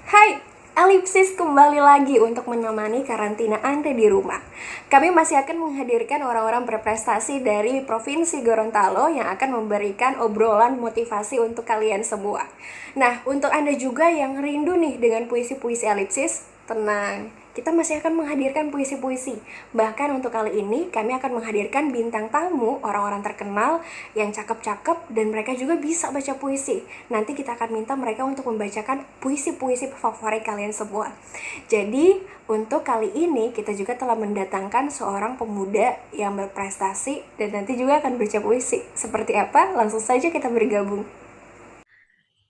Hai, Elipsis kembali lagi untuk menemani karantina Anda di rumah. Kami masih akan menghadirkan orang-orang berprestasi dari Provinsi Gorontalo yang akan memberikan obrolan motivasi untuk kalian semua. Nah, untuk Anda juga yang rindu nih dengan puisi-puisi Elipsis, tenang, kita masih akan menghadirkan puisi-puisi. Bahkan untuk kali ini kami akan menghadirkan bintang tamu, orang-orang terkenal yang cakep-cakep dan mereka juga bisa baca puisi. Nanti kita akan minta mereka untuk membacakan puisi-puisi favorit kalian semua. Jadi untuk kali ini kita juga telah mendatangkan seorang pemuda yang berprestasi dan nanti juga akan baca puisi. Seperti apa? Langsung saja kita bergabung.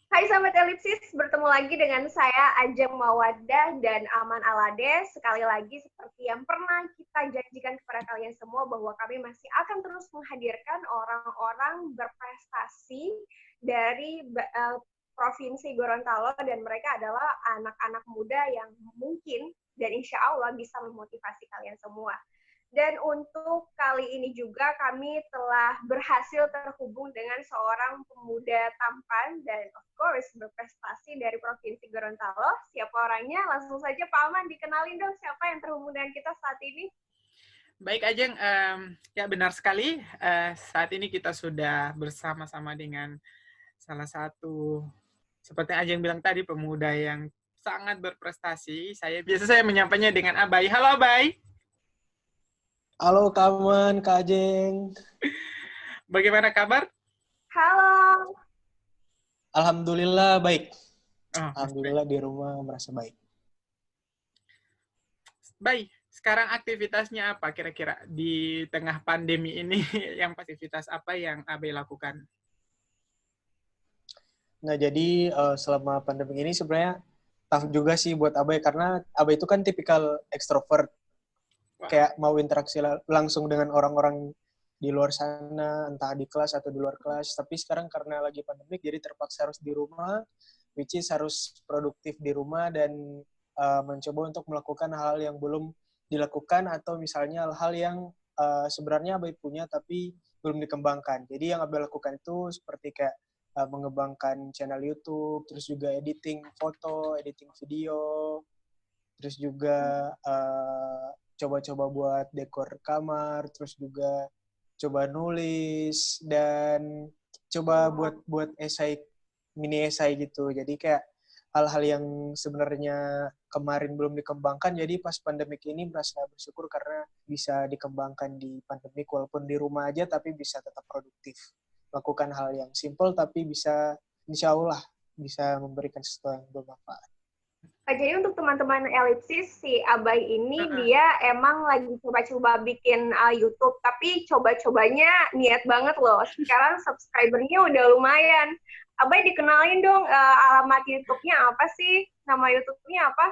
Hai Sahabat Elipsis, bertemu lagi dengan saya Ajeng Mawaddah dan Aman Alade. Sekali lagi seperti yang pernah kita janjikan kepada kalian semua bahwa kami masih akan terus menghadirkan orang-orang berprestasi dari Provinsi Gorontalo dan mereka adalah anak-anak muda yang mungkin dan insya Allah bisa memotivasi kalian semua. Dan untuk kali ini juga kami telah berhasil terhubung dengan seorang pemuda tampan dan of course berprestasi dari Provinsi Gorontalo. Siapa orangnya? Langsung saja Pak Aman, dikenalin dong siapa yang terhubung dengan kita saat ini. Baik Ajeng, ya benar sekali. Saat ini kita sudah bersama-sama dengan salah satu, seperti Ajeng bilang tadi, pemuda yang sangat berprestasi. Saya menyampainya dengan Abai. Halo Abai. Halo kawan, Kak Jeng. Bagaimana kabar? Halo. Alhamdulillah baik. Oh, Alhamdulillah di rumah merasa baik. baik. Sekarang aktivitasnya apa kira-kira di tengah pandemi ini? Yang aktivitas apa yang Abai lakukan? Nah jadi selama pandemi ini sebenarnya tough juga sih buat Abai karena Abai itu kan tipikal ekstrovert. Wah, Kayak mau interaksi langsung dengan orang-orang di luar sana, entah di kelas atau di luar kelas. Tapi sekarang karena lagi pandemik jadi terpaksa harus di rumah, which is harus produktif di rumah dan mencoba untuk melakukan hal yang belum dilakukan atau misalnya hal-hal yang sebenarnya Abai punya tapi belum dikembangkan. Jadi yang Abai lakukan itu seperti kayak mengembangkan channel YouTube, terus juga editing foto, editing video, terus juga coba-coba buat dekor kamar, terus juga coba nulis dan coba buat esai, mini esai gitu. Jadi kayak hal-hal yang sebenarnya kemarin belum dikembangkan, jadi pas pandemik ini merasa bersyukur karena bisa dikembangkan di pandemik walaupun di rumah aja tapi bisa tetap produktif. Lakukan hal yang simple tapi bisa insya Allah bisa memberikan sesuatu yang bermanfaat. Jadi untuk teman-teman Elipsis, si Abai ini uh-uh. dia emang lagi coba-coba bikin YouTube, tapi coba-cobanya niat banget loh. Sekarang subscribernya udah lumayan. Abai dikenalin dong alamat YouTube-nya apa sih? Nama YouTube-nya apa?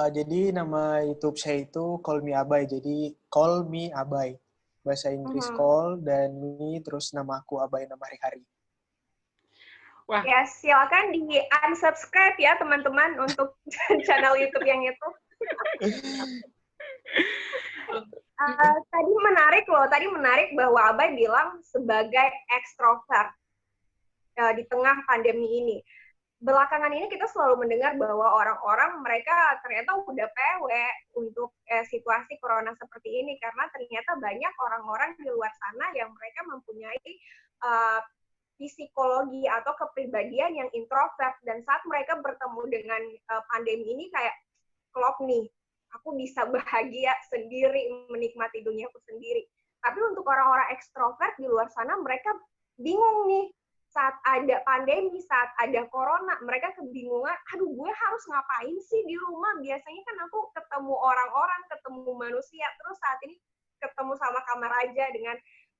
Jadi nama YouTube saya itu Call Me Abai. Jadi Call Me Abai. Bahasa Inggris Call dan Me terus nama aku Abai nama hari-hari. Wah. Ya, silakan di unsubscribe ya teman-teman untuk channel YouTube yang itu. Tadi menarik bahwa Abai bilang sebagai ekstrovert di tengah pandemi ini. Belakangan ini kita selalu mendengar bahwa orang-orang mereka ternyata udah PW untuk situasi corona seperti ini karena ternyata banyak orang-orang di luar sana yang mereka mempunyai psikologi atau kepribadian yang introvert dan saat mereka bertemu dengan pandemi ini kayak klop nih, aku bisa bahagia sendiri menikmati duniaku sendiri. Tapi untuk orang-orang ekstrovert di luar sana mereka bingung nih saat ada pandemi, saat ada corona, mereka kebingungan, aduh gue harus ngapain sih di rumah? Biasanya kan aku ketemu orang-orang, ketemu manusia, terus saat ini ketemu sama kamar aja dengan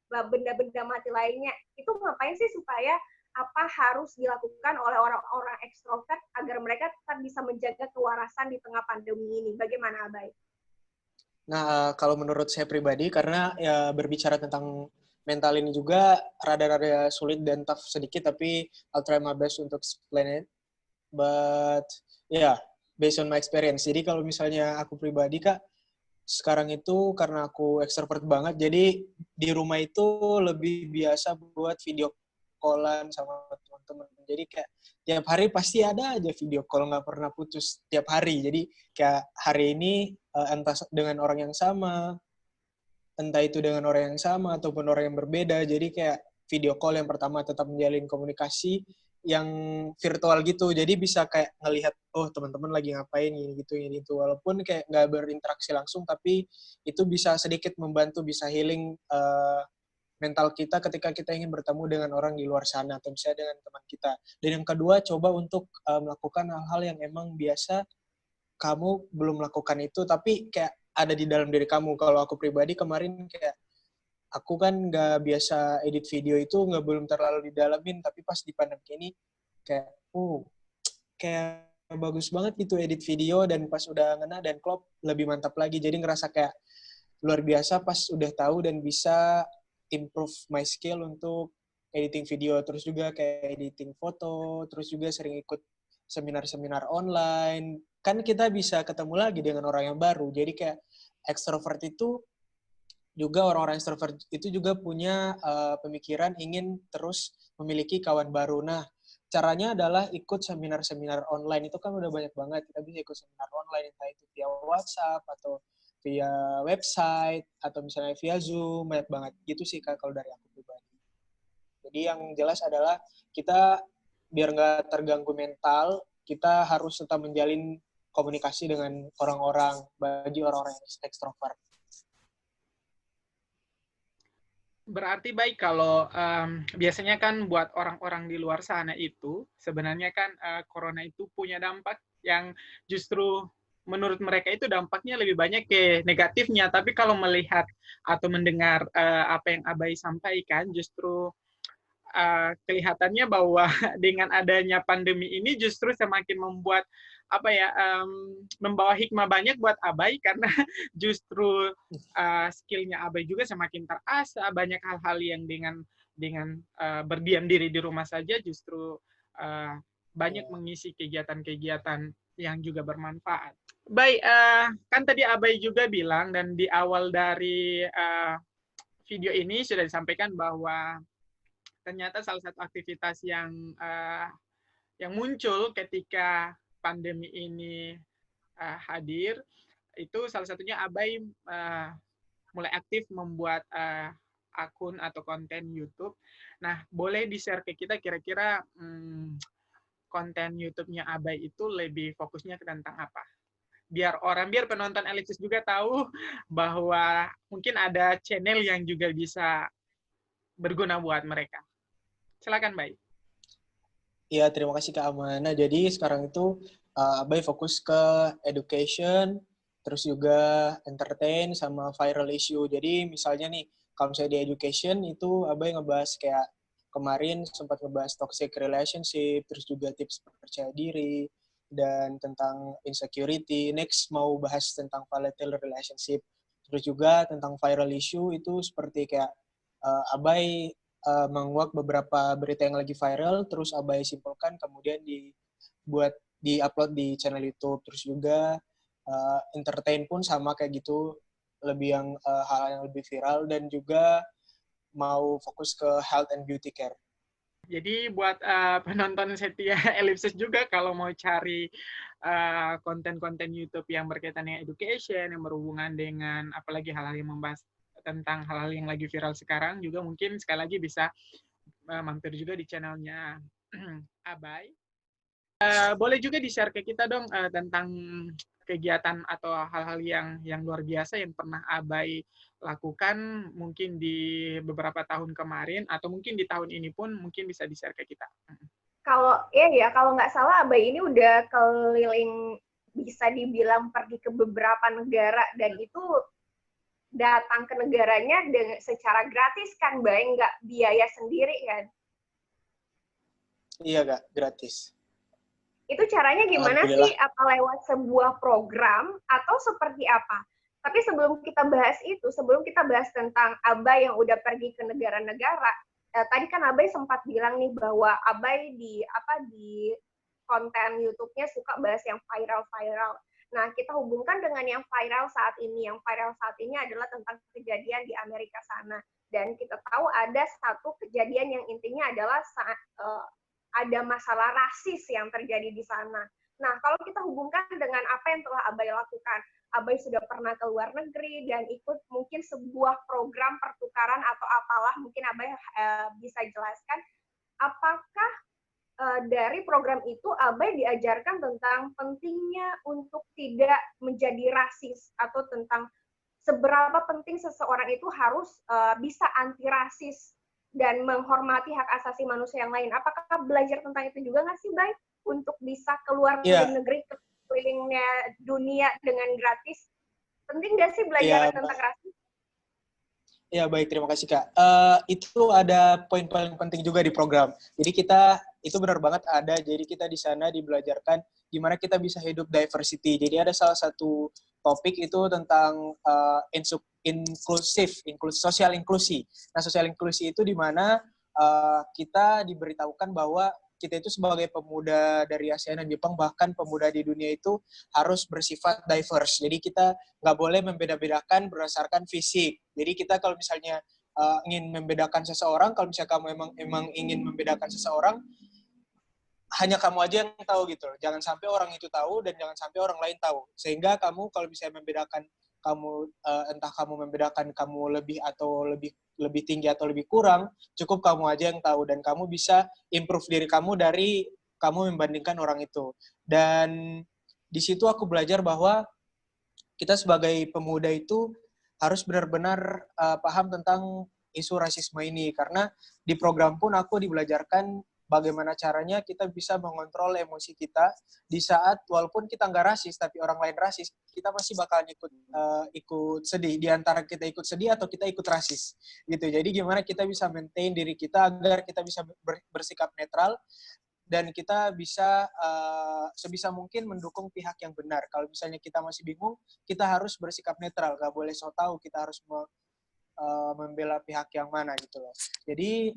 benda-benda mati lainnya. Itu ngapain sih supaya apa harus dilakukan oleh orang-orang ekstrovert agar mereka tetap bisa menjaga kewarasan di tengah pandemi ini? Bagaimana, Abai? Nah, kalau menurut saya pribadi, karena ya berbicara tentang mental ini juga rada-rada sulit dan tough sedikit, tapi I'll try my best untuk explain it. But, yeah, based on my experience. Jadi kalau misalnya aku pribadi, Kak, sekarang itu karena aku extrovert banget, jadi di rumah itu lebih biasa buat video callan sama teman-teman. Jadi kayak tiap hari pasti ada aja video call, nggak pernah putus tiap hari. Jadi kayak hari ini entah dengan orang yang sama, entah itu dengan orang yang sama ataupun orang yang berbeda. Jadi kayak video call yang pertama tetap menjalin komunikasi yang virtual gitu. Jadi bisa kayak ngelihat, oh teman-teman lagi ngapain gini gitu. Walaupun kayak nggak berinteraksi langsung, tapi itu bisa sedikit membantu, bisa healing mental kita ketika kita ingin bertemu dengan orang di luar sana atau misalnya dengan teman kita. Dan yang kedua, coba untuk melakukan hal-hal yang emang biasa kamu belum melakukan itu, tapi kayak ada di dalam diri kamu. Kalau aku pribadi kemarin kayak, aku kan nggak biasa edit video itu, nggak belum terlalu didalamin, tapi pas di pandemi ini kayak, kayak bagus banget gitu edit video, dan pas udah ngena dan klop lebih mantap lagi. Jadi ngerasa kayak luar biasa pas udah tahu dan bisa improve my skill untuk editing video, terus juga kayak editing foto, terus juga sering ikut seminar-seminar online. Kan kita bisa ketemu lagi dengan orang yang baru. Jadi kayak extrovert itu juga, orang-orang extrovert itu juga punya pemikiran ingin terus memiliki kawan baru. Nah, caranya adalah ikut seminar-seminar online. Itu kan udah banyak banget. Kita bisa ikut seminar online, entah itu via WhatsApp atau via website atau misalnya via Zoom, banyak banget. Gitu sih Kak kalau dari aku pribadi. Jadi yang jelas adalah kita biar nggak terganggu mental, kita harus tetap menjalin komunikasi dengan orang-orang, bagi orang-orang yang ekstrovert. Berarti baik kalau biasanya kan buat orang-orang di luar sana itu sebenarnya kan corona itu punya dampak yang justru menurut mereka itu dampaknya lebih banyak ke negatifnya. Tapi kalau melihat atau mendengar apa yang Abai sampaikan, justru kelihatannya bahwa dengan adanya pandemi ini justru semakin membuat apa ya membawa hikmah banyak buat Abai karena justru skillnya Abai juga semakin terasa, banyak hal-hal yang dengan berdiam diri di rumah saja justru banyak mengisi kegiatan-kegiatan yang juga bermanfaat. Baik, kan tadi Abai juga bilang dan di awal dari video ini sudah disampaikan bahwa ternyata salah satu aktivitas yang muncul ketika pandemi ini hadir itu salah satunya Abai mulai aktif membuat akun atau konten YouTube. Nah, boleh di-share ke kita kira-kira konten YouTube-nya Abai itu lebih fokusnya ke tentang apa? Biar penonton Ellipsis juga tahu bahwa mungkin ada channel yang juga bisa berguna buat mereka. Silakan, Bay. Iya, terima kasih Kak Amana. Jadi sekarang itu Abai fokus ke education, terus juga entertain, sama viral issue. Jadi misalnya nih, kalau misalnya di education itu Abai ngebahas kayak kemarin sempat ngebahas toxic relationship, terus juga tips percaya diri, dan tentang insecurity. Next mau bahas tentang volatile relationship. Terus juga tentang viral issue itu seperti kayak Abai menguak beberapa berita yang lagi viral, terus Abai simpulkan, kemudian di-upload di channel YouTube. Terus juga entertain pun sama kayak gitu, lebih yang hal yang lebih viral, dan juga mau fokus ke health and beauty care. Jadi buat penonton setia Ellipsis juga kalau mau cari konten-konten YouTube yang berkaitan dengan education, yang berhubungan dengan apalagi hal-hal yang membahas tentang hal-hal yang lagi viral sekarang, juga mungkin sekali lagi bisa mampir juga di channelnya Abai. Boleh juga di-share ke kita dong tentang kegiatan atau hal-hal yang luar biasa yang pernah Abai lakukan mungkin di beberapa tahun kemarin atau mungkin di tahun ini pun mungkin bisa di-share ke kita. Kalau nggak salah Abai ini udah keliling, bisa dibilang pergi ke beberapa negara, dan itu datang ke negaranya secara gratis kan, Bay, nggak biaya sendiri kan? Iya Kak, gratis. Itu caranya gimana sih? Apa lewat sebuah program atau seperti apa? Tapi sebelum kita bahas itu, sebelum kita bahas tentang Abai yang udah pergi ke negara-negara, tadi kan Abai sempat bilang nih bahwa Abai di konten YouTube-nya suka bahas yang viral-viral. Nah, kita hubungkan dengan yang viral saat ini. Yang viral saat ini adalah tentang kejadian di Amerika sana. Dan kita tahu ada satu kejadian yang intinya adalah ada masalah rasis yang terjadi di sana. Nah, kalau kita hubungkan dengan apa yang telah Abai lakukan, Abai sudah pernah ke luar negeri dan ikut mungkin sebuah program pertukaran atau apalah, mungkin Abai bisa jelaskan, apakah dari program itu Abai diajarkan tentang pentingnya untuk tidak menjadi rasis atau tentang seberapa penting seseorang itu harus bisa anti rasis dan menghormati hak asasi manusia yang lain. Apakah belajar tentang itu juga nggak sih, Bay? Untuk bisa keluar Iya, negeri ke kelilingnya dunia dengan gratis. Penting nggak sih belajar iya, tentang rasis? ya, baik, terima kasih Kak. Itu ada poin paling penting juga di program. Jadi kita, itu benar banget ada, jadi kita di sana dibelajarkan gimana kita bisa hidup diversity. Jadi ada salah satu topik itu tentang sosial inklusi. Nah, sosial inklusi itu di mana kita diberitahukan bahwa kita itu sebagai pemuda dari ASEAN dan Jepang, bahkan pemuda di dunia itu harus bersifat diverse. Jadi kita nggak boleh membeda-bedakan berdasarkan fisik. Jadi kita kalau misalnya ingin membedakan seseorang, kalau misalnya kamu emang ingin membedakan seseorang, hanya kamu aja yang tahu gitu. Jangan sampai orang itu tahu dan jangan sampai orang lain tahu. Sehingga kamu kalau bisa membedakan kamu entah kamu membedakan kamu lebih atau lebih tinggi atau lebih kurang, cukup kamu aja yang tahu dan kamu bisa improve diri kamu dari kamu membandingkan orang itu. Dan di situ aku belajar bahwa kita sebagai pemuda itu harus benar-benar paham tentang isu rasisme ini karena di program pun aku dibelajarkan bagaimana caranya kita bisa mengontrol emosi kita di saat walaupun kita nggak rasis tapi orang lain rasis, kita masih bakalan ikut sedih di antara kita ikut sedih atau kita ikut rasis gitu. Jadi gimana kita bisa maintain diri kita agar kita bisa bersikap netral dan kita bisa sebisa mungkin mendukung pihak yang benar. Kalau misalnya kita masih bingung, kita harus bersikap netral, nggak boleh so tahu kita harus membela pihak yang mana gitu loh. Jadi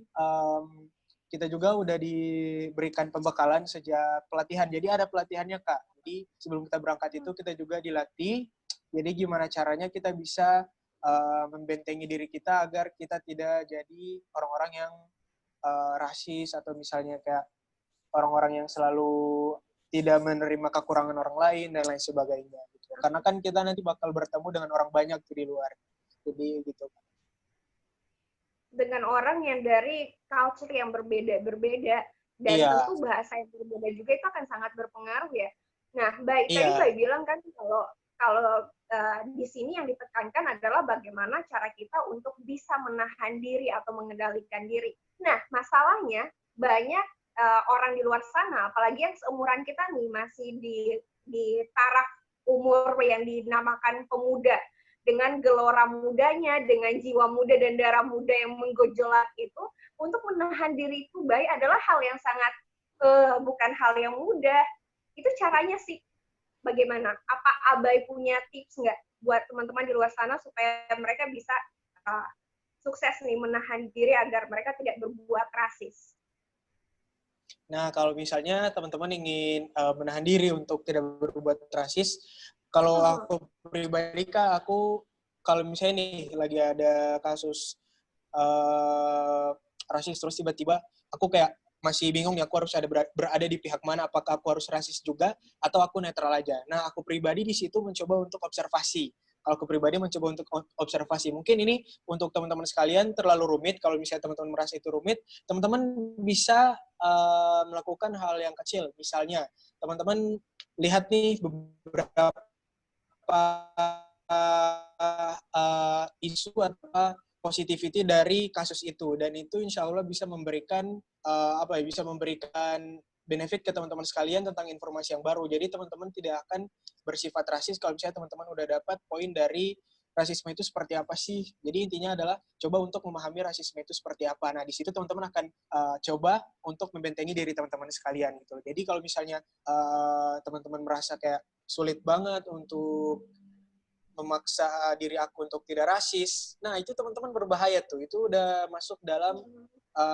kita juga udah diberikan pembekalan sejak pelatihan. Jadi ada pelatihannya Kak. Jadi sebelum kita berangkat itu kita juga dilatih. Jadi gimana caranya kita bisa membentengi diri kita agar kita tidak jadi orang-orang yang rasis atau misalnya kayak orang-orang yang selalu tidak menerima kekurangan orang lain dan lain sebagainya gitu. Karena kan kita nanti bakal bertemu dengan orang banyak di luar. Jadi gitu. Dengan orang yang dari culture yang berbeda-berbeda dan Iya, tentu bahasa yang berbeda juga itu akan sangat berpengaruh ya. Nah, Baik tadi iya. Baik bilang kan kalau kalau di sini yang ditekankan adalah bagaimana cara kita untuk bisa menahan diri atau mengendalikan diri. Nah, masalahnya banyak orang di luar sana, apalagi yang seumuran kita nih masih di taraf umur yang dinamakan pemuda dengan gelora mudanya, dengan jiwa muda dan darah muda yang menggojolak itu, untuk menahan diri itu baik adalah hal yang sangat bukan hal yang mudah. Itu caranya sih bagaimana? Apa Abai punya tips nggak buat teman-teman di luar sana supaya mereka bisa uh, sukses nih menahan diri agar mereka tidak berbuat rasis? Nah, kalau misalnya teman-teman ingin menahan diri untuk tidak berbuat rasis, kalau aku pribadi Kak, aku kalau misalnya nih lagi ada kasus rasis terus tiba-tiba aku kayak masih bingung nih aku harus berada di pihak mana, apakah aku harus rasis juga atau aku netral aja. Nah, aku pribadi di situ mencoba untuk observasi. Kalau aku pribadi mencoba untuk observasi. Mungkin ini untuk teman-teman sekalian terlalu rumit. Kalau misalnya teman-teman merasa itu rumit, teman-teman bisa melakukan hal yang kecil. Misalnya, teman-teman lihat nih beberapa isu atau positivity dari kasus itu dan itu insya Allah bisa memberikan bisa memberikan benefit ke teman-teman sekalian tentang informasi yang baru. Jadi teman-teman tidak akan bersifat rasis kalau misalnya teman-teman udah dapat poin dari rasisme itu seperti apa sih. Jadi intinya adalah coba untuk memahami rasisme itu seperti apa. Nah, di situ teman-teman akan coba untuk membentengi diri teman-teman sekalian gitu. Jadi kalau misalnya teman-teman merasa kayak sulit banget untuk memaksa diri aku untuk tidak rasis. Nah, itu teman-teman berbahaya tuh. Itu udah masuk dalam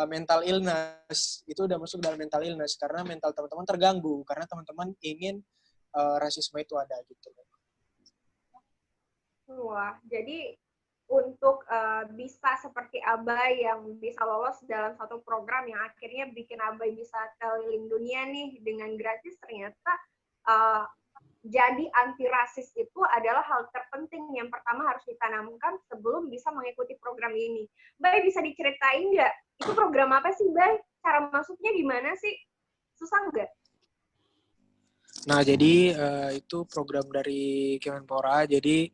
mental illness. Itu udah masuk dalam mental illness karena mental teman-teman terganggu karena teman-teman ingin rasisme itu ada gitu. Wah, jadi untuk bisa seperti Abai yang bisa lolos dalam satu program yang akhirnya bikin Abai bisa keliling dunia nih dengan gratis, ternyata uh, jadi anti rasis itu adalah hal terpenting yang pertama harus ditanamkan sebelum bisa mengikuti program ini. Bay, bisa diceritain nggak? Itu program apa sih, Bay? Cara masuknya gimana sih? Susah nggak? Nah, jadi itu program dari Kemenpora. Jadi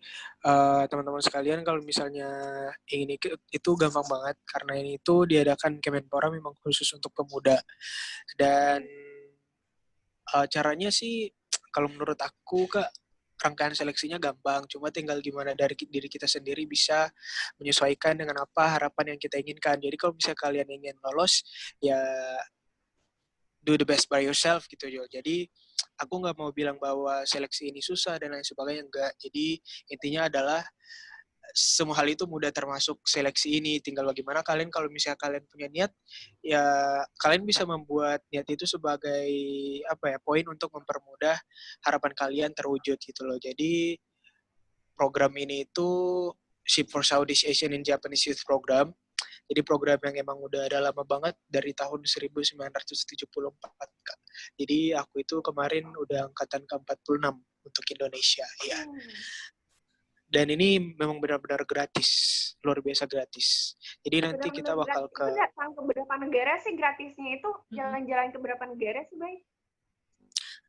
teman-teman sekalian kalau misalnya ingin ikut itu gampang banget karena ini itu diadakan Kemenpora memang khusus untuk pemuda. Dan caranya sih kalau menurut aku Kak, rangkaian seleksinya gampang, cuma tinggal gimana dari diri kita sendiri bisa menyesuaikan dengan apa harapan yang kita inginkan. Jadi kalau misalnya kalian ingin lolos, ya do the best by yourself gitu Jo. Jadi aku nggak mau bilang bahwa seleksi ini susah dan lain sebagainya, enggak. Jadi intinya adalah semua hal itu mudah termasuk seleksi ini. Tinggal bagaimana kalian kalau misalnya kalian punya niat, ya kalian bisa membuat niat itu sebagai apa ya poin untuk mempermudah harapan kalian terwujud gitu loh. Jadi program ini itu Ship for Southeast Asian and Japanese Youth Program. Jadi program yang emang udah ada lama banget dari tahun 1974 Kak. Jadi aku itu kemarin udah angkatan ke-46 untuk Indonesia ya. Dan ini memang benar-benar gratis, luar biasa gratis. Jadi nanti Benar-benar kita bakal gratis. ke... Itu datang ke beberapa negara sih gratisnya itu? Jalan-jalan ke beberapa negara sih, Bay?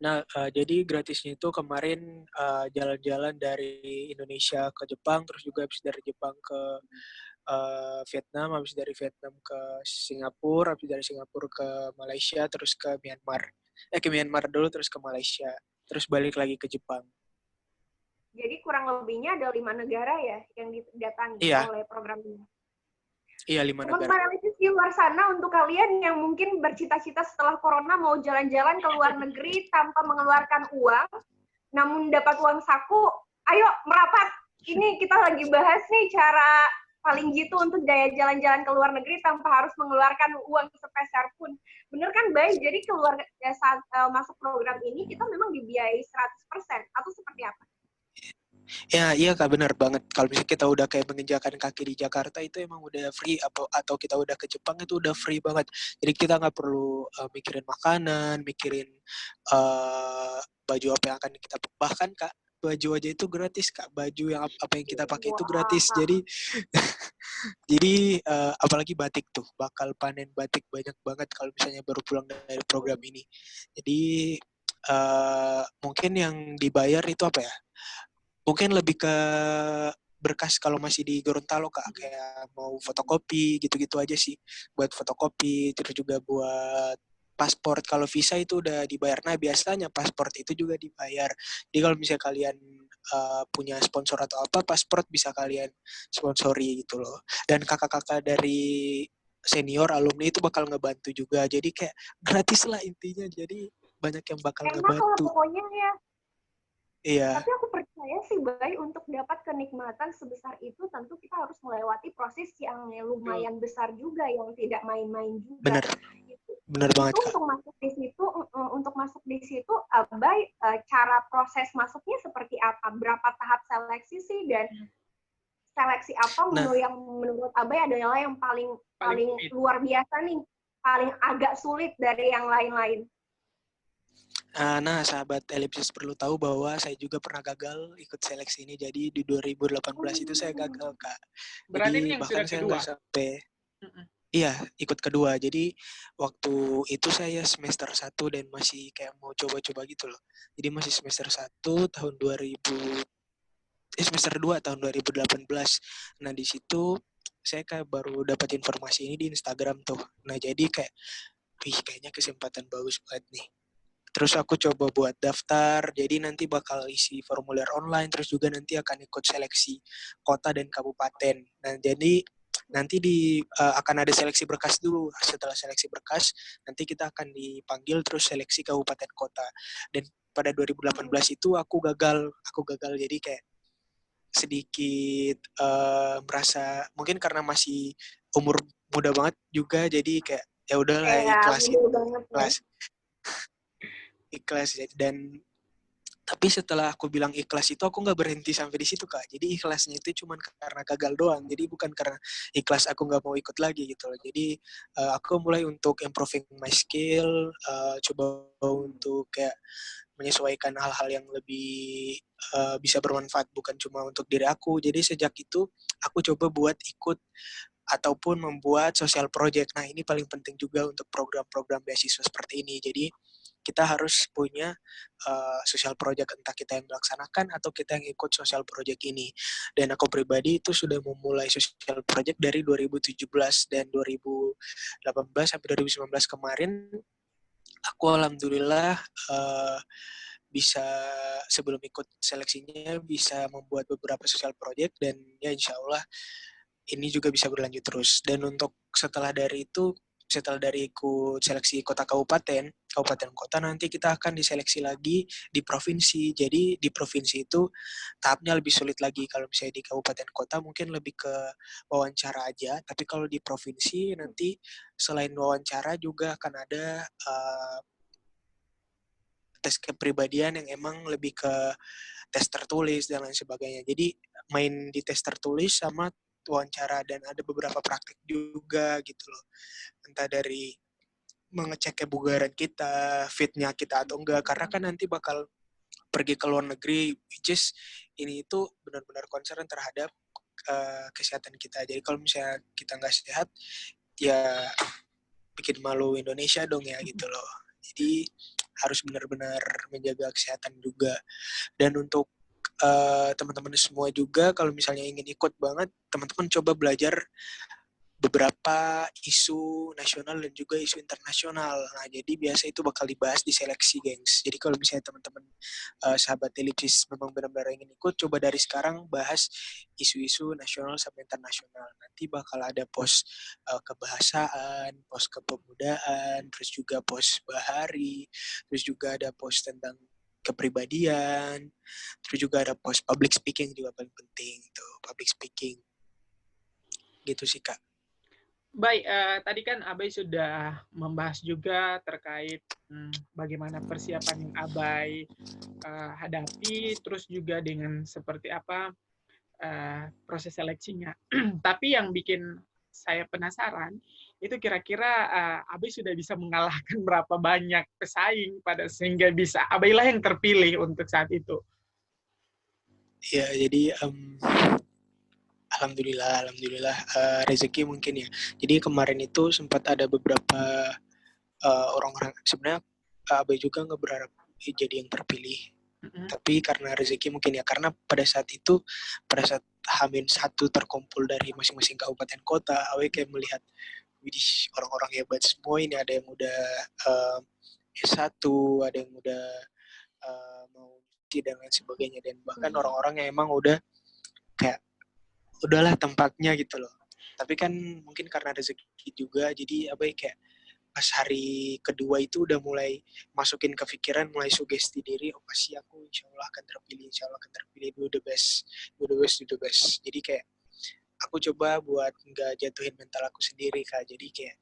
Nah, jadi gratisnya itu kemarin jalan-jalan dari Indonesia ke Jepang, terus juga habis dari Jepang ke Vietnam, habis dari Vietnam ke Singapura, habis dari Singapura ke Malaysia, terus ke Myanmar. Ke Myanmar dulu, terus ke Malaysia, terus balik lagi ke Jepang. Jadi kurang lebihnya ada 5 negara ya yang didatangi Iya. oleh program ini. Iya, 5 negara. Teman-teman analisis di luar sana, untuk kalian yang mungkin bercita-cita setelah corona mau jalan-jalan ke luar negeri tanpa mengeluarkan uang, namun dapat uang saku, ayo merapat. Ini kita lagi bahas nih cara paling jitu untuk daya jalan-jalan ke luar negeri tanpa harus mengeluarkan uang sepeser pun. Bener kan, Bay? Jadi keluar saat masuk program ini kita memang dibiayai 100% atau seperti apa? Ya, iya Kak, benar banget. Kalau misalnya kita udah kayak menginjakan kaki di Jakarta itu emang udah free, atau kita udah ke Jepang itu udah free banget. Jadi kita nggak perlu mikirin makanan, mikirin baju apa yang akan kita bahkan Kak baju aja itu gratis Kak. Baju yang apa yang kita pakai itu gratis. Jadi apalagi batik tuh bakal panen batik banyak banget kalau misalnya baru pulang dari program ini. Jadi mungkin yang dibayar itu apa ya? Mungkin lebih ke berkas kalau masih di Gorontalo Kak, kayak mau fotokopi gitu-gitu aja sih, buat fotokopi, terus juga buat paspor. Kalau visa itu udah dibayar. Nah, biasanya paspor itu juga dibayar. Jadi kalau misalnya kalian punya sponsor atau apa, paspor bisa kalian sponsori gitu loh. Dan kakak-kakak dari senior alumni itu bakal ngebantu juga. Jadi kayak gratis lah intinya. Jadi banyak yang bakal Enak lah ngebantu. pokoknya ya. Iya. Tapi aku percaya sih, Bay, untuk dapat kenikmatan sebesar itu tentu kita harus melewati proses yang lumayan besar juga, yang tidak main-main juga. Bener banget Kak. Untuk masuk di situ, Bay, cara proses masuknya seperti apa? Berapa tahap seleksi sih, dan seleksi apa yang menurut Abai adalah yang paling luar biasa nih, paling agak sulit dari yang lain-lain? Nah, sahabat Elipsis perlu tahu bahwa saya juga pernah gagal ikut seleksi ini. Jadi di 2018 itu saya gagal, Kak. Berarti Jadi ini yang bahkan sudah saya kedua? nggak sampai... Iya, ikut kedua. Jadi waktu itu saya semester 1 dan masih kayak mau coba-coba gitu loh. Jadi masih semester 1 tahun 2000... semester 2 tahun 2018. Nah, di situ saya kayak baru dapat informasi ini di Instagram tuh. Nah, jadi kayak, kayaknya kesempatan bagus banget nih. Terus aku coba buat daftar, jadi nanti bakal isi formulir online, terus juga nanti akan ikut seleksi kota dan kabupaten. Nah, jadi nanti akan ada seleksi berkas dulu. Setelah seleksi berkas, nanti kita akan dipanggil terus seleksi kabupaten kota. Dan pada 2018 itu aku gagal. Jadi kayak sedikit merasa, mungkin karena masih umur muda banget juga, jadi kayak ya udahlah ikhlas. Tapi setelah aku bilang ikhlas itu aku nggak berhenti sampai di situ Kak. Jadi ikhlasnya itu cuma karena gagal doang. Jadi bukan karena ikhlas aku nggak mau ikut lagi gitu loh. Jadi aku mulai untuk improving my skill, coba untuk kayak menyesuaikan hal-hal yang lebih bisa bermanfaat bukan cuma untuk diri aku. Jadi sejak itu aku coba buat ikut ataupun membuat social project. Nah, ini paling penting juga untuk program-program beasiswa seperti ini. Jadi kita harus punya social project, entah kita yang melaksanakan atau kita yang ikut social project ini. Dan aku pribadi itu sudah memulai social project dari 2017 dan 2018 sampai 2019 kemarin. Aku alhamdulillah bisa sebelum ikut seleksinya bisa membuat beberapa social project dan ya insya Allah ini juga bisa berlanjut terus. Dan untuk setelah dari ikut seleksi kota kabupaten, kabupaten kota nanti kita akan diseleksi lagi di provinsi. Jadi di provinsi itu tahapnya lebih sulit lagi. Kalau misalnya di kabupaten kota mungkin lebih ke wawancara aja, tapi kalau di provinsi nanti selain wawancara juga akan ada tes kepribadian yang emang lebih ke tes tertulis dan lain sebagainya. Jadi main di tes tertulis sama wawancara dan ada beberapa praktik juga gitu loh. Entah dari mengecek kebugaran kita, fitnya kita atau enggak. Karena kan nanti bakal pergi ke luar negeri, which is ini itu benar-benar concern terhadap kesehatan kita. Jadi kalau misalnya kita nggak sehat, ya bikin malu Indonesia dong ya gitu loh. Jadi harus benar-benar menjaga kesehatan juga. Dan untuk teman-teman semua juga kalau misalnya ingin ikut banget, teman-teman coba belajar beberapa isu nasional dan juga isu internasional. Nah, jadi biasa itu bakal dibahas di seleksi, gengs. Jadi kalau misalnya teman-teman sahabat Elipsis memang benar-benar ingin ikut, coba dari sekarang bahas isu-isu nasional sama internasional. Nanti bakal ada pos kebahasaan, pos kepemudaan, terus juga pos bahari, terus juga ada pos tentang kepribadian, terus juga ada pos public speaking juga paling penting tuh, public speaking. Gitu sih, Kak. Baik, tadi kan Abai sudah membahas juga terkait bagaimana persiapan yang Abai hadapi, terus juga dengan seperti apa proses seleksinya. Tapi yang bikin saya penasaran, itu kira-kira Abai sudah bisa mengalahkan berapa banyak pesaing pada sehingga bisa Abai lah yang terpilih untuk saat itu. Ya, jadi alhamdulillah rezeki mungkin ya. Jadi kemarin itu sempat ada beberapa orang-orang, sebenarnya Abai juga nggak berharap jadi yang terpilih. Tapi karena rezeki mungkin ya, karena pada saat H-1 terkumpul dari masing-masing kabupaten kota, Abai kayak melihat, widih, orang-orang hebat semua ini, ada yang udah S1, ada yang udah mau dan lain sebagainya, dan bahkan orang-orang yang emang udah kayak udahlah tempatnya gitu loh. Tapi kan mungkin karena rezeki juga, jadi Abai kayak pas hari kedua itu udah mulai masukin ke pikiran, mulai sugesti diri, oh pasti aku insya Allah akan terpilih, do the best. Jadi kayak aku coba buat nggak jatuhin mental aku sendiri, Kak. Jadi kayak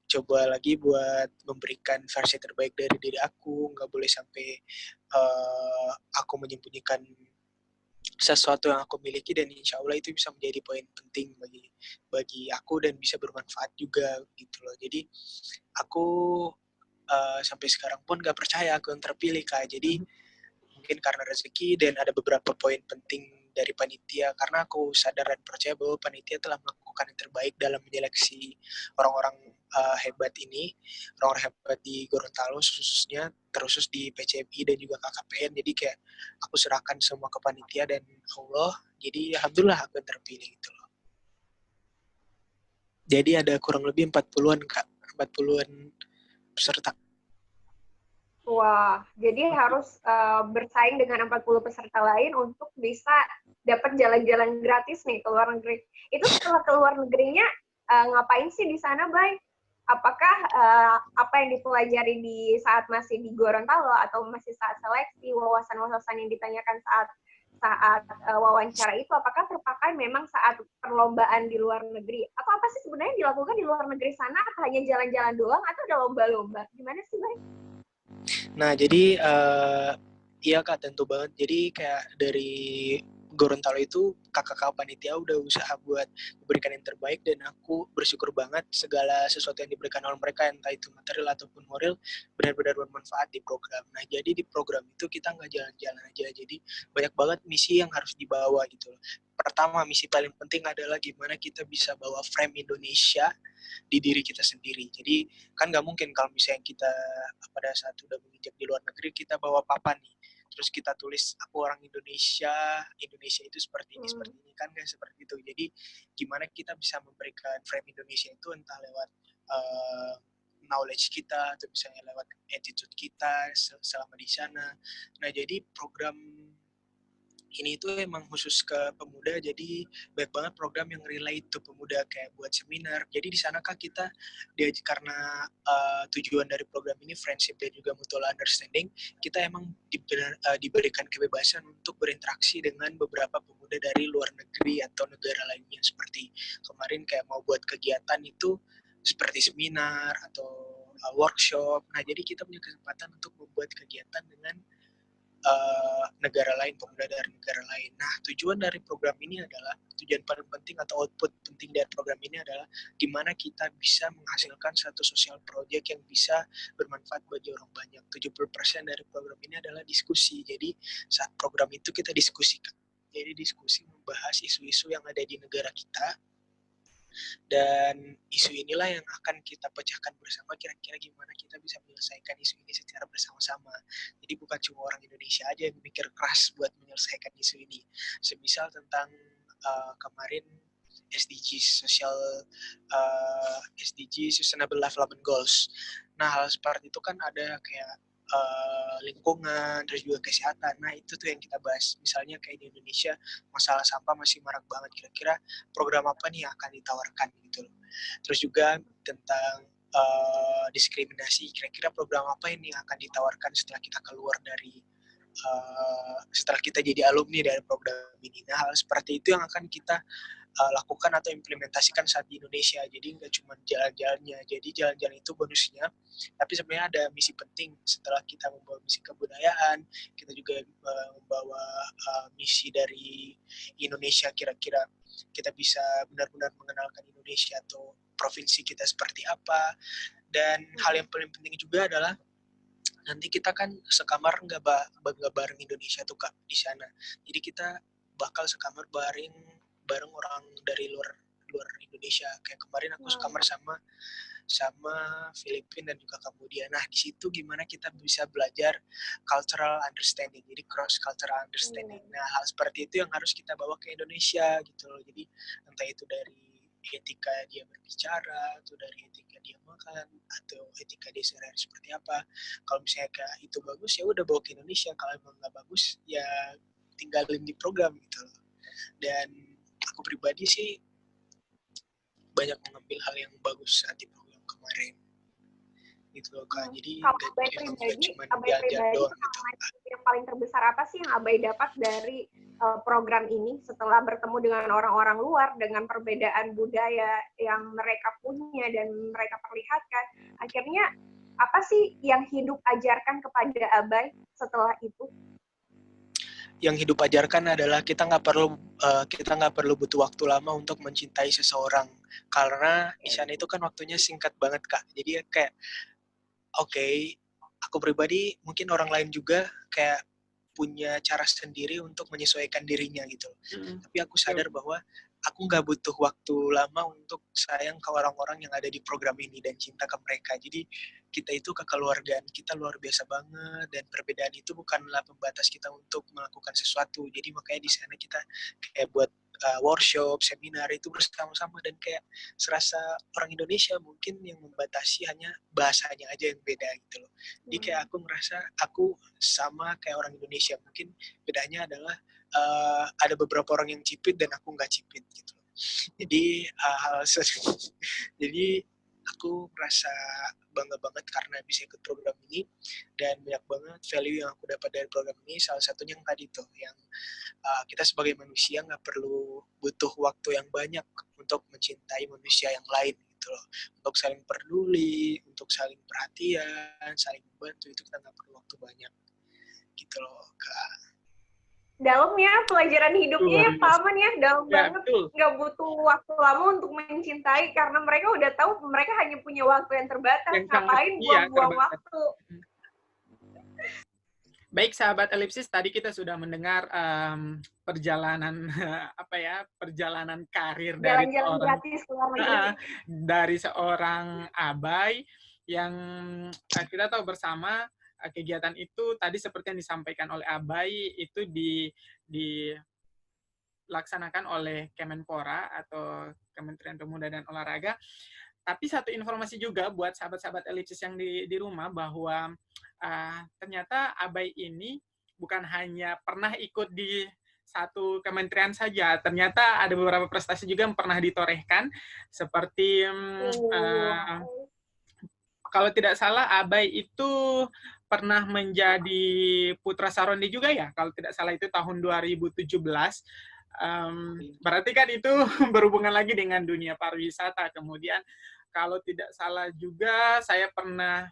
coba lagi buat memberikan versi terbaik dari diri aku, nggak boleh sampai aku menyembunyikan sesuatu yang aku miliki, dan insya Allah itu bisa menjadi poin penting bagi aku dan bisa bermanfaat juga gitu loh. Jadi aku sampai sekarang pun gak percaya aku yang terpilih, Kak. Jadi mungkin karena rezeki dan ada beberapa poin penting dari panitia, karena aku sadar dan percaya bahwa panitia telah melakukan yang terbaik dalam menyeleksi orang-orang hebat ini, orang-orang hebat di Gorontalo khususnya, terus di PCMI dan juga KKPN. Jadi kayak aku serahkan semua ke panitia dan Allah, jadi alhamdulillah aku yang terpilih gitu loh. Jadi ada kurang lebih 40-an, Kak, 40-an peserta. Wah, jadi harus bersaing dengan 40 peserta lain untuk bisa dapat jalan-jalan gratis nih ke luar negeri. Itu setelah ke luar negerinya ngapain sih di sana, Bay? Apakah apa yang dipelajari di saat masih di Gorontalo atau masih saat seleksi, wawasan-wawasan yang ditanyakan saat wawancara itu, apakah terpakai memang saat perlombaan di luar negeri? Atau apa sih sebenarnya dilakukan di luar negeri sana? Hanya jalan-jalan doang atau ada lomba-lomba? Gimana sih, Bay? Nah, jadi Iya Kak, tentu banget. Jadi kayak dari Gorontalo itu kakak-kakak panitia udah usaha buat memberikan yang terbaik, dan aku bersyukur banget segala sesuatu yang diberikan oleh mereka, entah itu material ataupun moral, benar-benar bermanfaat di program. Nah, jadi di program itu kita nggak jalan-jalan aja, jadi banyak banget misi yang harus dibawa gitu loh. Pertama, misi paling penting adalah gimana kita bisa bawa frame Indonesia di diri kita sendiri. Jadi kan nggak mungkin kalau misalnya kita pada saat udah menginjak di luar negeri, kita bawa papan nih, terus kita tulis aku orang Indonesia, Indonesia itu seperti ini, kan nggak seperti itu. Jadi gimana kita bisa memberikan frame Indonesia itu entah lewat knowledge kita atau misalnya lewat attitude kita selama di sana. Nah, jadi program ini itu emang khusus ke pemuda, jadi banyak banget program yang relate to pemuda, kayak buat seminar. Jadi di sana Kak, kita karena tujuan dari program ini friendship dan juga mutual understanding, kita emang diberikan kebebasan untuk berinteraksi dengan beberapa pemuda dari luar negeri atau negara lainnya. Seperti kemarin kayak mau buat kegiatan itu seperti seminar atau workshop. Nah, jadi kita punya kesempatan untuk membuat kegiatan dengan negara lain, pemuda dari negara lain. Nah, tujuan dari program ini adalah, tujuan paling penting atau output penting dari program ini adalah gimana kita bisa menghasilkan satu sosial project yang bisa bermanfaat bagi orang banyak. 70% dari program ini adalah diskusi. Jadi saat program itu kita diskusikan. Jadi diskusi membahas isu-isu yang ada di negara kita, dan isu inilah yang akan kita pecahkan bersama, kira-kira gimana kita bisa menyelesaikan isu ini secara bersama-sama. Jadi bukan cuma orang Indonesia aja yang mikir keras buat menyelesaikan isu ini. Semisal tentang kemarin SDGs, SDG Sustainable Development Goals. Nah, hal seperti itu kan ada kayak lingkungan, terus juga kesehatan. Nah, itu tuh yang kita bahas. Misalnya kayak di Indonesia, masalah sampah masih marak banget. Kira-kira program apa nih yang akan ditawarkan gitu loh. Terus juga tentang diskriminasi. Kira-kira program apa ini yang akan ditawarkan setelah kita keluar dari setelah kita jadi alumni dari program ini. Nah, hal seperti itu yang akan kita lakukan atau implementasikan saat di Indonesia. Jadi nggak cuma jalan-jalannya. Jadi jalan-jalan itu bonusnya, tapi sebenarnya ada misi penting. Setelah kita membawa misi kebudayaan, kita juga membawa misi dari Indonesia. Kira-kira kita bisa benar-benar mengenalkan Indonesia atau provinsi kita seperti apa. Dan hal yang paling penting juga adalah nanti kita kan sekamar nggak bareng Indonesia tuh Kak di sana. Jadi kita bakal sekamar bareng orang dari luar Indonesia. Kayak kemarin aku sekamar sama Filipina dan juga Kambodia. Nah, di situ gimana kita bisa belajar cultural understanding, jadi cross cultural understanding. Nah, hal seperti itu yang harus kita bawa ke Indonesia gitu loh. Jadi entah itu dari etika dia berbicara, atau dari etika dia makan, atau etika dia sehari-hari seperti apa. Kalau misalnya kayak itu bagus, ya udah bawa ke Indonesia. Kalau emang nggak bagus, ya tinggalin di program gitu loh. Dan aku pribadi sih banyak mengambil hal yang bagus saat di program kemarin gitu loh Kak. Jadi Kalau emang nggak cuma Abai jalan-jalan pribadi, doang gitu. pengalaman yang paling terbesar apa sih yang Abai dapat dari program ini setelah bertemu dengan orang-orang luar dengan perbedaan budaya yang mereka punya dan mereka perlihatkan? Akhirnya apa sih yang hidup ajarkan kepada Abai setelah itu? Yang hidup ajarkan adalah kita nggak perlu butuh waktu lama untuk mencintai seseorang, karena di sana itu kan waktunya singkat banget Kak. Jadi kayak okay, aku pribadi, mungkin orang lain juga kayak punya cara sendiri untuk menyesuaikan dirinya gitu. Tapi aku sadar bahwa aku nggak butuh waktu lama untuk sayang ke orang-orang yang ada di program ini dan cinta ke mereka. Jadi kita itu kekeluargaan kita luar biasa banget, dan perbedaan itu bukanlah pembatas kita untuk melakukan sesuatu. Jadi makanya di sana kita kayak buat workshop, seminar itu bersama-sama, dan kayak serasa orang Indonesia mungkin yang membatasi hanya bahasanya aja yang beda gitu loh. Jadi kayak aku ngerasa aku sama kayak orang Indonesia, mungkin bedanya adalah ada beberapa orang yang cipit dan aku nggak cipit gitu loh. Jadi jadi aku merasa bangga banget karena bisa ikut program ini, dan banyak banget value yang aku dapat dari program ini. Salah satunya yang tadi tuh, yang kita sebagai manusia nggak perlu butuh waktu yang banyak untuk mencintai manusia yang lain gitu loh. Untuk saling peduli, untuk saling perhatian, saling membantu, itu kita nggak perlu waktu banyak gitu loh, Kak. Dalam ya pelajaran hidupnya luar ya Pak biasa. Aman ya, dalam Ya, banget. betul. Nggak butuh waktu lama untuk mencintai karena mereka udah tahu mereka hanya punya waktu yang terbatas. Yang sangat Ngapain iya buang-buang terbatas. waktu? Baik sahabat Elipsis, tadi kita sudah mendengar perjalanan apa ya, perjalanan karir Jalan-jalan gratis ke luar negeri. dari seorang Abai yang kita tahu bersama kegiatan itu tadi seperti yang disampaikan oleh Abai itu dilaksanakan oleh Kemenpora atau Kementerian Pemuda dan Olahraga. Tapi satu informasi juga buat sahabat-sahabat Elipsis yang di rumah bahwa ternyata Abai ini bukan hanya pernah ikut di satu kementerian saja, ternyata ada beberapa prestasi juga yang pernah ditorehkan, seperti kalau tidak salah Abai itu pernah menjadi Putra Sarondi juga ya, kalau tidak salah itu tahun 2017. Berarti kan itu berhubungan lagi dengan dunia pariwisata. Kemudian kalau tidak salah juga saya pernah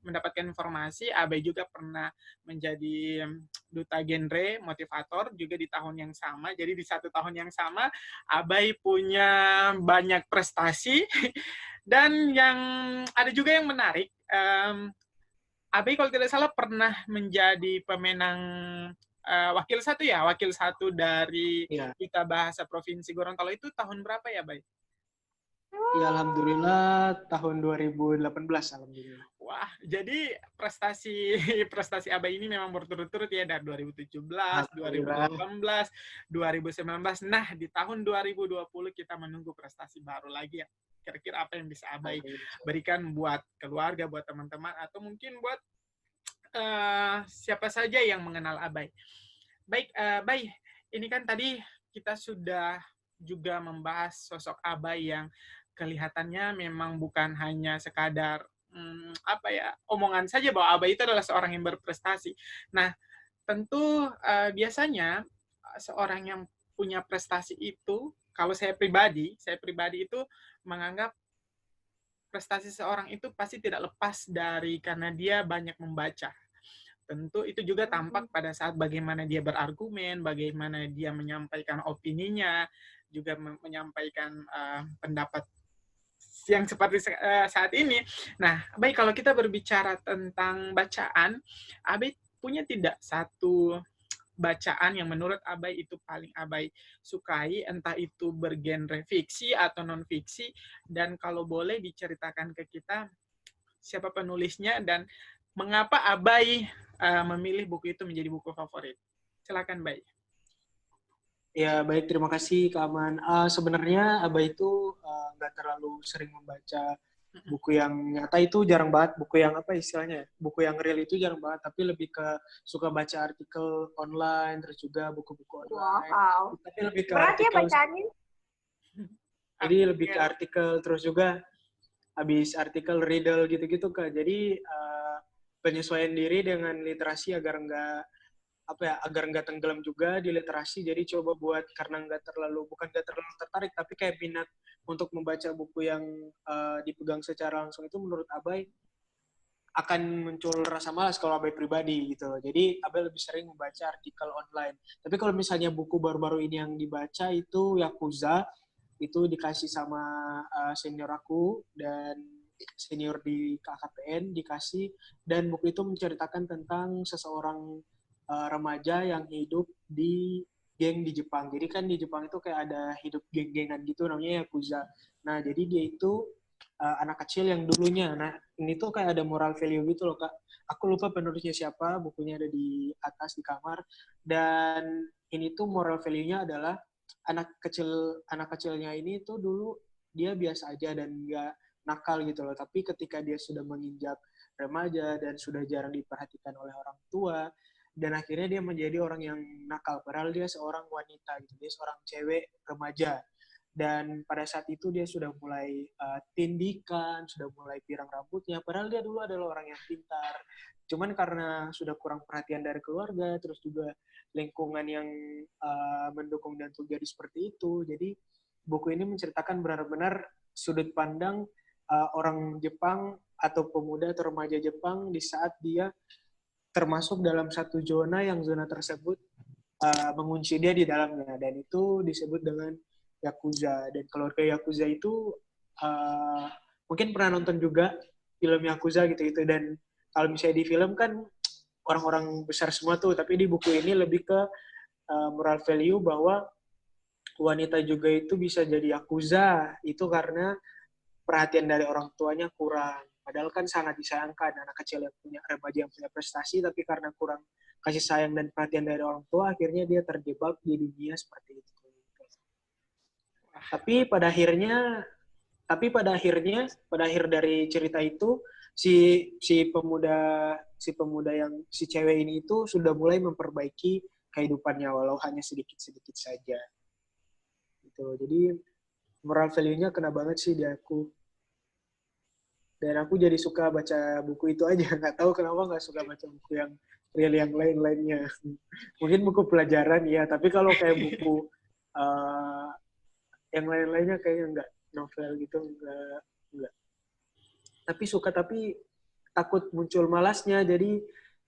mendapatkan informasi Abai juga pernah menjadi duta genre motivator juga di tahun yang sama. Jadi di satu tahun yang sama Abai punya banyak prestasi dan yang ada juga yang menarik. Abai kalau tidak salah pernah menjadi pemenang wakil satu dari Duta Bahasa Provinsi Gorontalo. Itu tahun berapa ya, Bay? Ya, alhamdulillah tahun 2018, alhamdulillah. Wah, jadi prestasi Abai ini memang berturut-turut ya dari 2017, 2018, 2019. Nah, di tahun 2020 kita menunggu prestasi baru lagi ya. Kira-kira apa yang bisa Abai berikan buat keluarga, buat teman-teman, atau mungkin buat siapa saja yang mengenal Abai. Baik, Bay, ini kan tadi kita sudah juga membahas sosok Abai yang kelihatannya memang bukan hanya sekadar omongan saja bahwa Abai itu adalah seorang yang berprestasi. Nah, tentu biasanya seorang yang punya prestasi itu, kalau saya pribadi itu menganggap prestasi seorang itu pasti tidak lepas dari karena dia banyak membaca. Tentu itu juga tampak pada saat bagaimana dia berargumen, bagaimana dia menyampaikan opininya, juga menyampaikan pendapat yang seperti saat ini. Nah, baik kalau kita berbicara tentang bacaan, Abai punya tidak satu bacaan yang menurut Abai itu paling Abai sukai, entah itu bergenre fiksi atau non-fiksi, dan kalau boleh diceritakan ke kita siapa penulisnya dan mengapa Abai memilih buku itu menjadi buku favorit. Silakan, Bay. Ya, baik. Terima kasih, Kak Aman. Sebenarnya Abai itu nggak terlalu sering membaca buku yang nyata, itu jarang banget. Buku yang apa istilahnya? Buku yang real itu jarang banget. Tapi lebih ke suka baca artikel online, terus juga buku-buku online. Wow. Tapi lebih ke berat artikel. Ya bacaannya? Jadi lebih ke artikel, terus juga habis artikel riddle gitu-gitu, Kak. Jadi penyesuaian diri dengan literasi agar nggak tenggelam juga di literasi. Jadi coba buat karena bukan nggak terlalu tertarik, tapi kayak minat untuk membaca buku yang dipegang secara langsung itu menurut Abai akan muncul rasa malas kalau Abai pribadi gitu. Jadi Abai lebih sering membaca artikel online. Tapi kalau misalnya buku baru-baru ini yang dibaca itu Yakuza, itu dikasih sama senior aku dan senior di KKPN dikasih, dan buku itu menceritakan tentang seseorang remaja yang hidup di geng di Jepang. Jadi kan di Jepang itu kayak ada hidup geng-gengan gitu namanya Yakuza. Nah, jadi dia itu anak kecil yang dulunya. Nah, ini tuh kayak ada moral value gitu loh, Kak. Aku lupa penulisnya siapa, bukunya ada di atas di kamar. Dan ini tuh moral value-nya adalah anak kecilnya ini tuh dulu dia biasa aja dan nggak nakal gitu loh. Tapi ketika dia sudah menginjak remaja dan sudah jarang diperhatikan oleh orang tua, dan akhirnya dia menjadi orang yang nakal. Padahal dia seorang wanita gitu, dia seorang cewek remaja. Dan pada saat itu dia sudah mulai tindikan, sudah mulai pirang rambutnya. Padahal dia dulu adalah orang yang pintar. Cuman karena sudah kurang perhatian dari keluarga, terus juga lingkungan yang mendukung dan terjadi seperti itu. Jadi buku ini menceritakan benar-benar sudut pandang orang Jepang atau pemuda atau remaja Jepang di saat dia termasuk dalam satu zona yang zona tersebut mengunci dia di dalamnya, dan itu disebut dengan Yakuza. Dan keluarga Yakuza itu mungkin pernah nonton juga film Yakuza gitu-gitu, dan kalau misalnya di film kan orang-orang besar semua tuh, tapi di buku ini lebih ke moral value bahwa wanita juga itu bisa jadi Yakuza, itu karena perhatian dari orang tuanya kurang. Padahal kan sangat disayangkan anak kecil yang punya, remaja yang punya prestasi, tapi karena kurang kasih sayang dan perhatian dari orang tua, akhirnya dia terjebak di dunia seperti itu. Tapi pada akhirnya, pada akhir dari cerita itu, si pemuda yang si cewek ini itu sudah mulai memperbaiki kehidupannya walau hanya sedikit-sedikit saja. Gitu. Jadi moral value-nya kena banget sih di aku. Dan aku jadi suka baca buku itu aja. Nggak tahu kenapa nggak suka baca buku yang real yang lain-lainnya. Mungkin buku pelajaran ya, tapi kalau kayak buku yang lain-lainnya kayaknya nggak, novel gitu nggak. Tapi suka, tapi takut muncul malasnya, jadi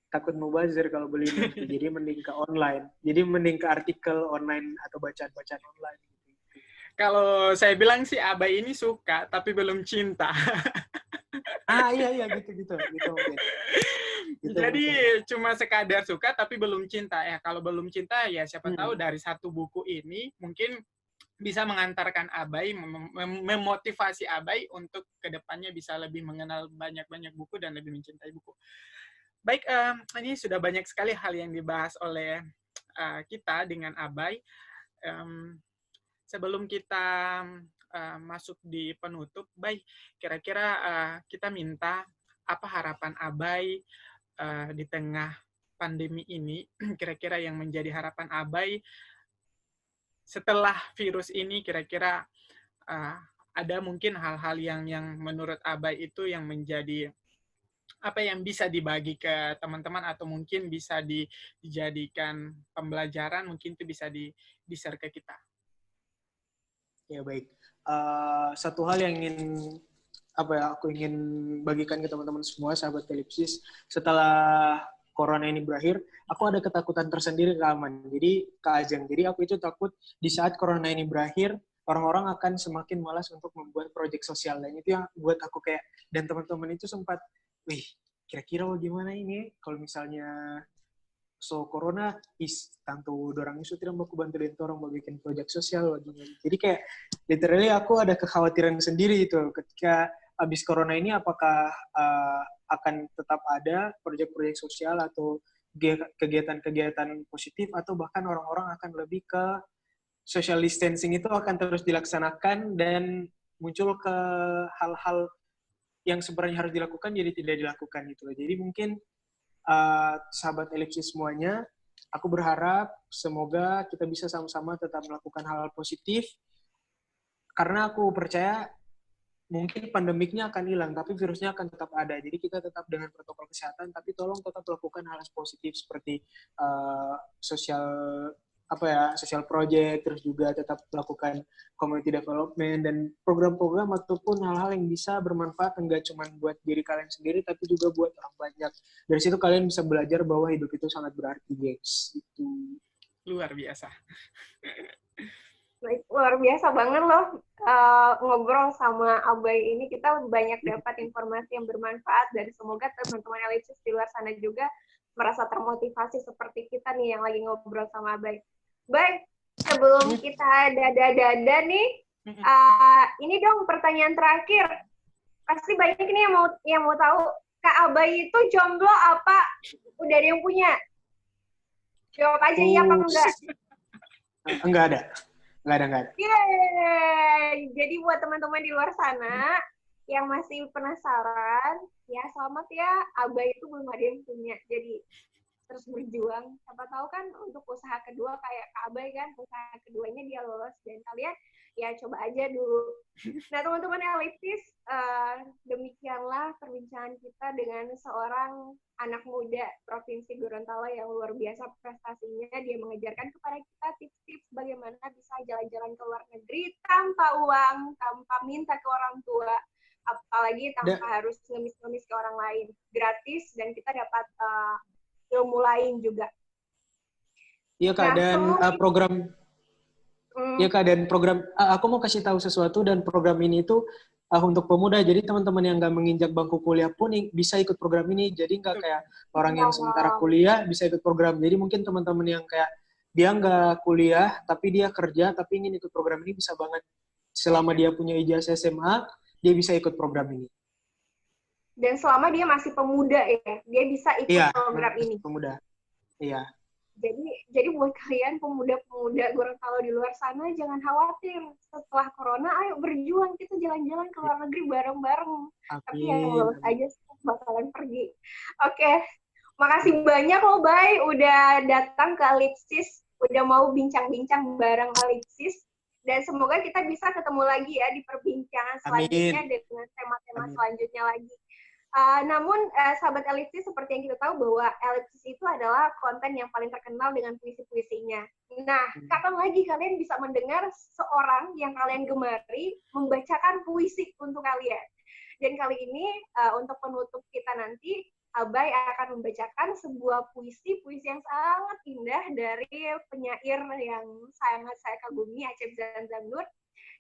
takut mubazir kalau beli nanti. Jadi mending ke online. Jadi mending ke artikel online atau bacaan-bacaan online. Kalau saya bilang sih Abai ini suka, tapi belum cinta. Iya gitu mungkin. Gitu Jadi mungkin. cuma sekadar suka, tapi belum cinta. Ya kalau belum cinta, ya siapa tahu dari satu buku ini mungkin bisa mengantarkan Abai, memotivasi Abai untuk kedepannya bisa lebih mengenal banyak-banyak buku dan lebih mencintai buku. Baik, ini sudah banyak sekali hal yang dibahas oleh kita dengan Abai. Sebelum kita masuk di penutup, baik, kira-kira kita minta apa harapan Abai di tengah pandemi ini, kira-kira yang menjadi harapan Abai setelah virus ini, kira-kira ada mungkin hal-hal yang menurut Abai itu yang menjadi apa yang bisa dibagi ke teman-teman atau mungkin bisa dijadikan pembelajaran, mungkin itu bisa di-share ke kita. Ya baik. Satu hal yang aku ingin bagikan ke teman-teman semua, sahabat Telipsis, setelah corona ini berakhir, aku ada ketakutan tersendiri ke Aman. Jadi ke Ajeng. Jadi aku itu takut di saat corona ini berakhir, orang-orang akan semakin malas untuk membuat proyek sosial. Dan itu yang buat aku kayak, dan teman-teman itu sempat, kira-kira gimana ini kalau misalnya corona tanto dorang itu tidak mau bantu dan orang mau bikin proyek sosial lagi. Jadi kayak literally aku ada kekhawatiran sendiri itu ketika habis corona ini, apakah akan tetap ada proyek-proyek sosial atau kegiatan-kegiatan positif, atau bahkan orang-orang akan lebih ke social distancing itu akan terus dilaksanakan dan muncul ke hal-hal yang sebenarnya harus dilakukan jadi tidak dilakukan gitu. Jadi mungkin sahabat Elipsis semuanya, aku berharap semoga kita bisa sama-sama tetap melakukan hal-hal positif, karena aku percaya mungkin pandemiknya akan hilang, tapi virusnya akan tetap ada. Jadi kita tetap dengan protokol kesehatan, tapi tolong tetap lakukan hal positif seperti social project, terus juga tetap melakukan community development dan program-program ataupun hal-hal yang bisa bermanfaat enggak cuma buat diri kalian sendiri, tapi juga buat orang banyak. Dari situ kalian bisa belajar bahwa hidup itu sangat berarti, guys. Itu luar biasa. Baik, luar biasa banget loh ngobrol sama Abai ini. Kita banyak dapat informasi yang bermanfaat, dan semoga teman-teman Elipsis di luar sana juga merasa termotivasi seperti kita nih yang lagi ngobrol sama Abai. Baik, sebelum kita dada-dada nih, ini dong pertanyaan terakhir. Pasti banyak nih yang mau tahu, Kak Abai itu jomblo apa udah ada yang punya? Jawab aja iya apa enggak. Enggak ada. Yeay! Jadi buat teman-teman di luar sana yang masih penasaran, ya selamat ya, Abai itu belum ada yang punya. Jadi terus berjuang. Siapa tahu kan untuk usaha kedua kayak Kak Abai kan, usaha keduanya dia lolos, dan kalian ya coba aja dulu. Nah teman-teman Elipsis, demikianlah perbincangan kita dengan seorang anak muda Provinsi Gorontalo yang luar biasa prestasinya. Dia mengajarkan kepada kita tips-tips bagaimana bisa jalan-jalan ke luar negeri tanpa uang, tanpa minta ke orang tua, apalagi tanpa harus ngemis-ngemis ke orang lain. Gratis, dan kita dapat ilmu lain juga. Iya Kak, Nah, dan program ya Kak, dan program aku mau kasih tahu sesuatu, dan program ini itu untuk pemuda. Jadi teman-teman yang nggak menginjak bangku kuliah pun bisa ikut program ini. Jadi nggak kayak orang yang sementara kuliah bisa ikut program. Jadi mungkin teman-teman yang kayak dia nggak kuliah tapi dia kerja tapi ingin ikut program ini bisa banget. Selama dia punya ijazah SMA, dia bisa ikut program ini. Dan selama dia masih pemuda ya, dia bisa ikut program ini. Pemuda. Iya. Jadi buat kalian pemuda-pemuda Gorontalo di luar sana, jangan khawatir. Setelah corona, ayo berjuang, kita jalan-jalan ke luar negeri bareng-bareng. Tapi yang lulus aja bakalan pergi. Oke, makasih banyak loh Bay, udah datang ke Alipsis, udah mau bincang-bincang bareng Alipsis. Dan semoga kita bisa ketemu lagi ya di perbincangan selanjutnya dengan tema-tema selanjutnya lagi. Namun, sahabat Elipsis, seperti yang kita tahu bahwa Elipsis itu adalah konten yang paling terkenal dengan puisi-puisinya. Nah, kapan lagi kalian bisa mendengar seorang yang kalian gemari membacakan puisi untuk kalian? Dan kali ini, untuk penutup kita nanti, Abai akan membacakan sebuah puisi yang sangat indah dari penyair yang sangat saya kagumi, Acep Zamzam Nur.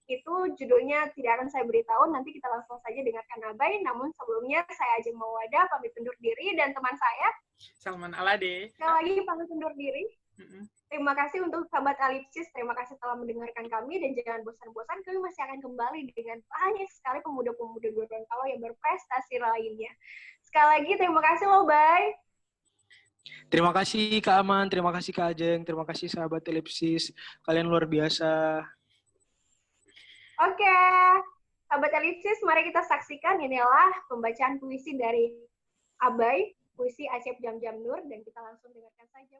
Itu judulnya tidak akan saya beritahu, nanti kita langsung saja dengarkan Abai. Namun sebelumnya saya Ajeng Mawada pamit undur diri, dan teman saya Salman Alade sekali lagi pamit undur diri. Terima kasih untuk sahabat Alipsis, terima kasih telah mendengarkan kami, dan jangan bosan-bosan, kami masih akan kembali dengan banyak sekali pemuda-pemuda Gorontalo yang berprestasi lainnya. Sekali lagi terima kasih loh Bay. Terima kasih Kak Aman, terima kasih Kak Ajeng, terima kasih sahabat Elipsis, kalian luar biasa. Oke, sahabat Elipsis, mari kita saksikan inilah pembacaan puisi dari Abai, puisi Acep Zamzam Nur, dan kita langsung dengarkan saja.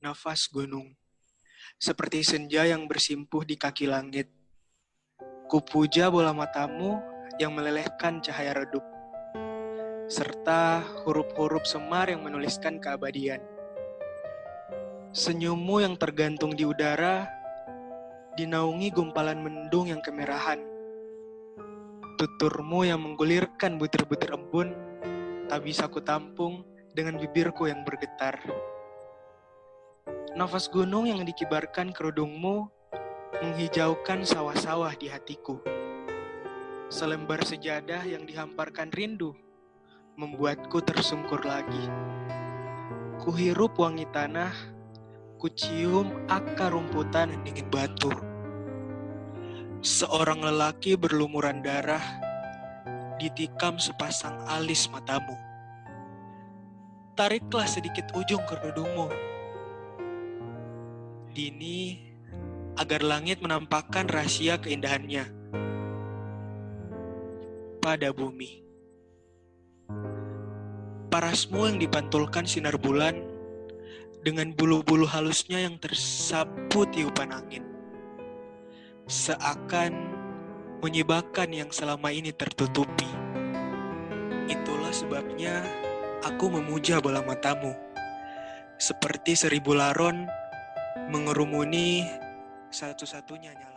Nafas gunung, seperti senja yang bersimpuh di kaki langit. Kupuja bola matamu yang melelehkan cahaya redup, serta huruf-huruf semar yang menuliskan keabadian. Senyummu yang tergantung di udara, dinaungi gumpalan mendung yang kemerahan. Tuturmu yang menggulirkan butir-butir embun, tak bisa kutampung dengan bibirku yang bergetar. Nafas gunung yang dikibarkan kerudungmu, menghijaukan sawah-sawah di hatiku. Selembar sejadah yang dihamparkan rindu, membuatku tersungkur lagi. Kuhirup wangi tanah, kucium akar rumputan yang dingin batu. Seorang lelaki berlumuran darah, ditikam sepasang alis matamu. Tariklah sedikit ujung kerudungmu, dini agar langit menampakkan rahasia keindahannya pada bumi. Parasmu yang dipantulkan sinar bulan dengan bulu-bulu halusnya yang tersapu tiupan angin, seakan menyibakkan yang selama ini tertutupi. Itulah sebabnya aku memuja bola matamu, seperti 1000 laron mengerumuni satu-satunya nyala.